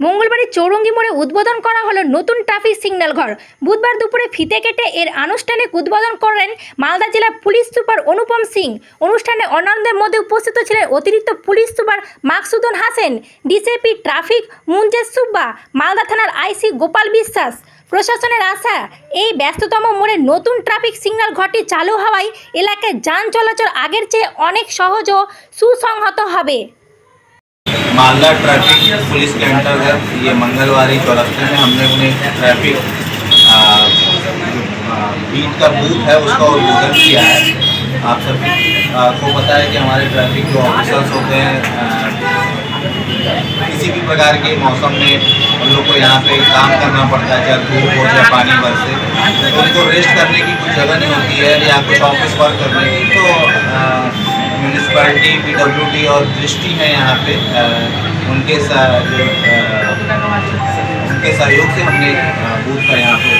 মঙ্গলবারে চৌরঙ্গি মোড়ে উদ্বোধন করা হলো নতুন ট্রাফিক সিগন্যাল ঘর। বুধবার দুপুরে ফিতে কেটে এর আনুষ্ঠানিক উদ্বোধন করেন মালদা জেলা পুলিশ সুপার অনুপম সিং। অনুষ্ঠানে অন্যান্যদের মধ্যে উপস্থিত ছিলেন অতিরিক্ত police super Maksudul Hasan, DCP traffic Munjesh Subba, Malda থানার আইসি গোপাল বিশ্বাস। প্রশাসনের আশা, এই ব্যস্ততম মোড়ে নতুন ট্রাফিক সিগন্যাল ঘরটি চালু হওয়ায় এলাকায় যান চলাচল আগের চেয়ে অনেক সহজ ও সুসংহত হবে। मालदा ट्रैफिक पुलिस के अंतर्गत ये मंगलवारी चौरस्ते में हमने उन्हें ट्रैफिक बीट का बूथ है उसका उद्घाटन किया है। आप सभी को पता है कि हमारे ट्रैफिक जो ऑफिसर्स होते हैं किसी भी प्रकार के मौसम में उन लोग को यहाँ पे काम करना पड़ता है, चाहे धूप हो चाहे पानी बरसे, तो उनको रेस्ट करने की कुछ जगह नहीं होती है या कुछ ऑफिस वर्क करने की। तो म्यूनिसिपैलिटी, PWD और दृष्टि है यहाँ पे उनके सहयोग से हमने बूथ का यहाँ पे